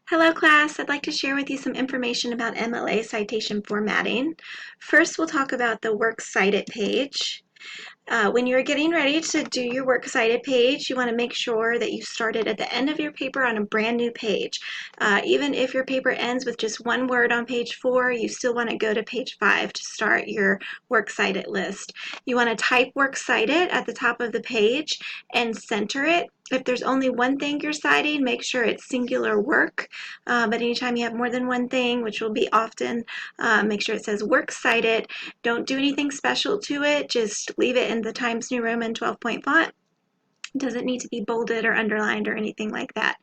Hello class, I'd like to share with you some information about MLA citation formatting. First, we'll talk about the Works Cited page. When you're getting ready to do your Works Cited page, you want to make sure that you started at the end of your paper on a brand new page. Even if your paper ends with just one word on page 4, you still want to go to page 5 to start your Works Cited list. You want to type Works Cited at the top of the page and center it. If there's only one thing you're citing, make sure it's singular work. But anytime you have more than one thing, which will be often, make sure it says Works Cited. Don't do anything special to it. Just leave it in the Times New Roman 12-point font. It doesn't need to be bolded or underlined or anything like that.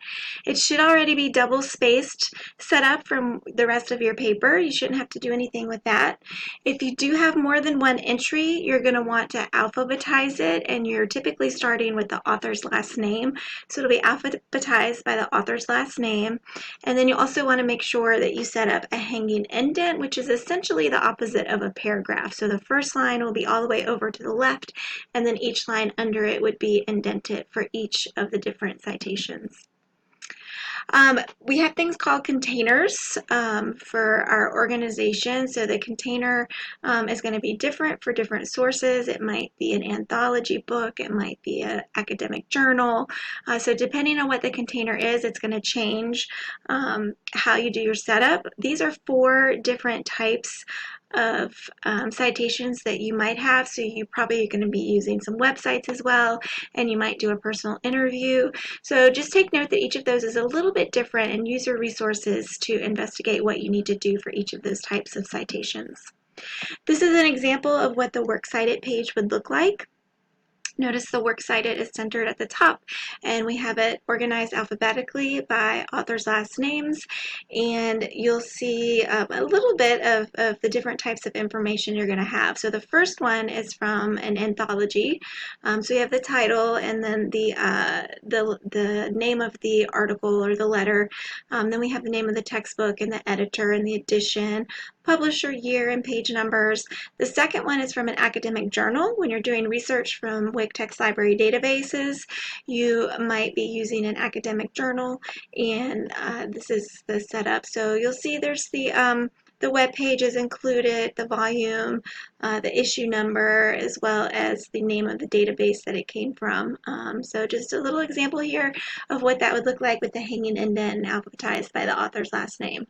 It should already be double spaced set up from the rest of your paper. You shouldn't have to do anything with that. If you do have more than one entry, you're going to want to alphabetize it, and you're typically starting with the author's last name. So it'll be alphabetized by the author's last name. And then you also want to make sure that you set up a hanging indent, which is essentially the opposite of a paragraph. So the first line will be all the way over to the left, and then each line under it would be indented for each of the different citations. We have things called containers for our organization. So the container is going to be different for different sources. It might be an anthology book. It might be an academic journal. So depending on what the container is, it's going to change how you do your setup. These are 4 different types of citations that you might have. So you probably are going to be using some websites as well, and you might do a personal interview. So just take note that each of those is a little bit different, and use your resources to investigate what you need to do for each of those types of citations. This is an example of what the Works Cited page would look like. Notice the Works Cited is centered at the top, and we have it organized alphabetically by authors' last names, and you'll see a little bit of the different types of information you're going to have. So the first one is from an anthology. So you have the title and then the name of the article or the letter. Then we have the name of the textbook and the editor and the edition, publisher, year, and page numbers. The second one is from an academic journal. When you're doing research from WIC Text Library databases, you might be using an academic journal, and this is the setup. So you'll see there's the web page is included, the volume, the issue number, as well as the name of the database that it came from. So just a little example here of what that would look like with the hanging indent and alphabetized by the author's last name.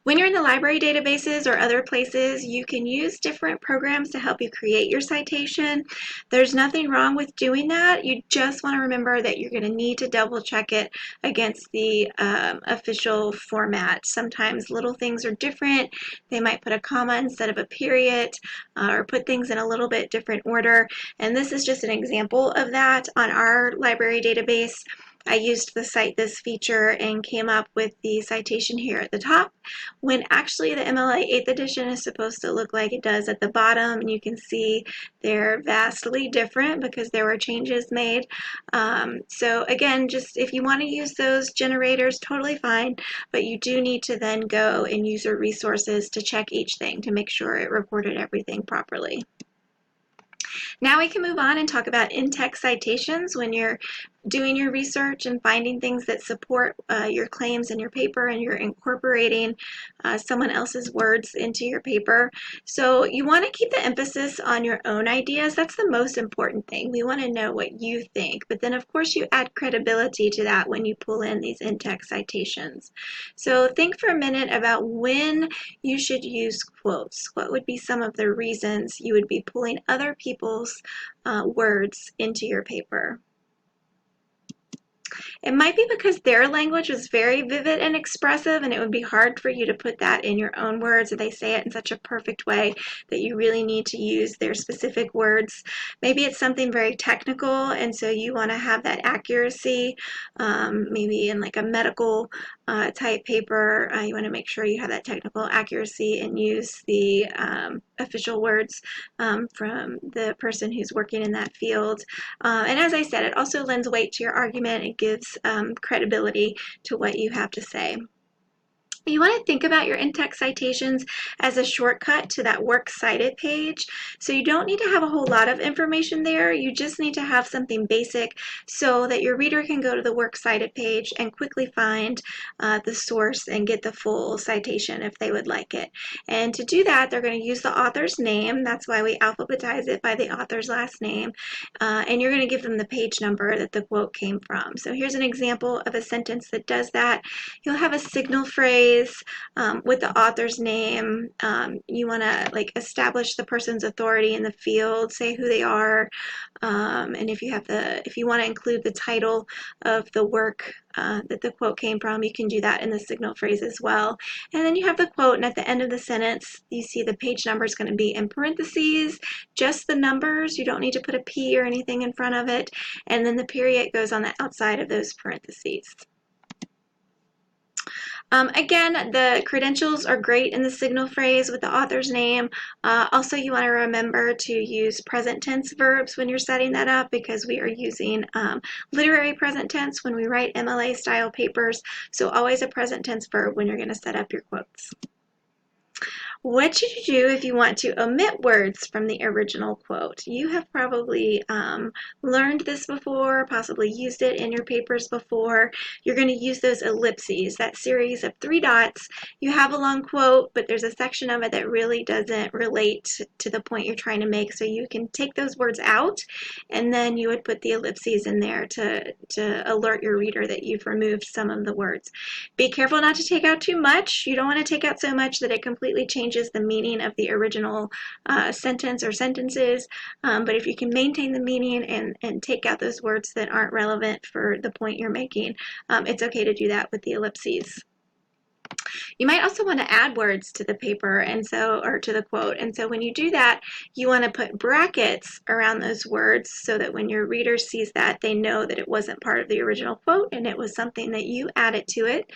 When you're in the library databases or other places, you can use different programs to help you create your citation. There's nothing wrong with doing that. You just want to remember that you're going to need to double check it against the official format. Sometimes little things are different. They might put a comma instead of a period, or put things in a little bit different order. And this is just an example of that. On our library database, I used the Cite This feature and came up with the citation here at the top, when actually the MLA 8th edition is supposed to look like it does at the bottom. And you can see they're vastly different because there were changes made. So again, just if you want to use those generators, totally fine, but you do need to then go and use your resources to check each thing to make sure it reported everything properly. Now we can move on and talk about in-text citations when you're doing your research and finding things that support your claims in your paper, and you're incorporating someone else's words into your paper. So you want to keep the emphasis on your own ideas. That's the most important thing. We want to know what you think, but then of course you add credibility to that when you pull in these in-text citations. So think for a minute about when you should use quotes. What would be some of the reasons you would be pulling other people's words into your paper? It might be because their language is very vivid and expressive, and it would be hard for you to put that in your own words, or they say it in such a perfect way that you really need to use their specific words. Maybe it's something very technical, and so you want to have that accuracy. Maybe in like a medical type paper, you want to make sure you have that technical accuracy and use the official words from the person who's working in that field. And as I said, it also lends weight to your argument. It gives credibility to what you have to say. You want to think about your in-text citations as a shortcut to that works cited page. So you don't need to have a whole lot of information there. You just need to have something basic so that your reader can go to the works cited page and quickly find the source and get the full citation if they would like it. And to do that, they're going to use the author's name. That's why we alphabetize it by the author's last name. And you're going to give them the page number that the quote came from. So here's an example of a sentence that does that. You'll have a signal phrase with the author's name. You want to establish the person's authority in the field, say who they are, and if you want to include the title of the work that the quote came from, you can do that in the signal phrase as well. And then you have the quote, and at the end of the sentence, you see the page number is going to be in parentheses, just the numbers. You don't need to put a P or anything in front of it, and then the period goes on the outside of those parentheses. Again, the credentials are great in the signal phrase with the author's name. Also, you want to remember to use present tense verbs when you're setting that up, because we are using literary present tense when we write MLA style papers. So always a present tense verb when you're going to set up your quotes. What should you do if you want to omit words from the original quote? You have probably learned this before, possibly used it in your papers before. You're going to use those ellipses, that series of 3 dots. You have a long quote, but there's a section of it that really doesn't relate to the point you're trying to make, so you can take those words out, and then you would put the ellipses in there to alert your reader that you've removed some of the words. Be careful not to take out too much. You don't want to take out so much that it completely changes the meaning of the original sentence or sentences, but if you can maintain the meaning and take out those words that aren't relevant for the point you're making, it's okay to do that with the ellipses. You might also want to add words to the paper or to the quote, and so when you do that, you want to put brackets around those words so that when your reader sees that, they know that it wasn't part of the original quote and it was something that you added to it.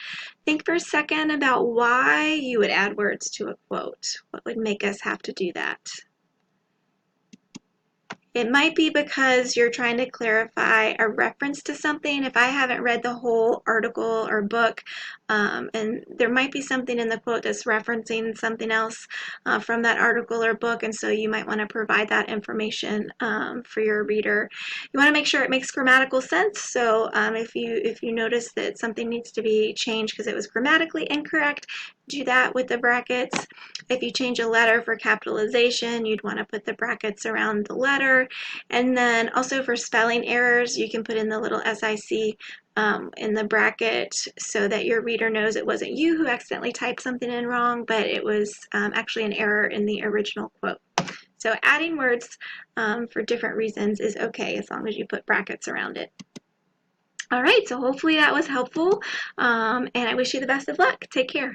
Think for a second about why you would add words to a quote. What would make us have to do that? It might be because you're trying to clarify a reference to something. If I haven't read the whole article or book, and there might be something in the quote that's referencing something else from that article or book, and so you might want to provide that information for your reader. You want to make sure it makes grammatical sense. So if you notice that something needs to be changed because it was grammatically incorrect, do that with the brackets. If you change a letter for capitalization, you'd want to put the brackets around the letter. And then also for spelling errors, you can put in the little SIC in the bracket so that your reader knows it wasn't you who accidentally typed something in wrong, but it was actually an error in the original quote. So adding words for different reasons is okay as long as you put brackets around it. All right, so hopefully that was helpful, and I wish you the best of luck. Take care.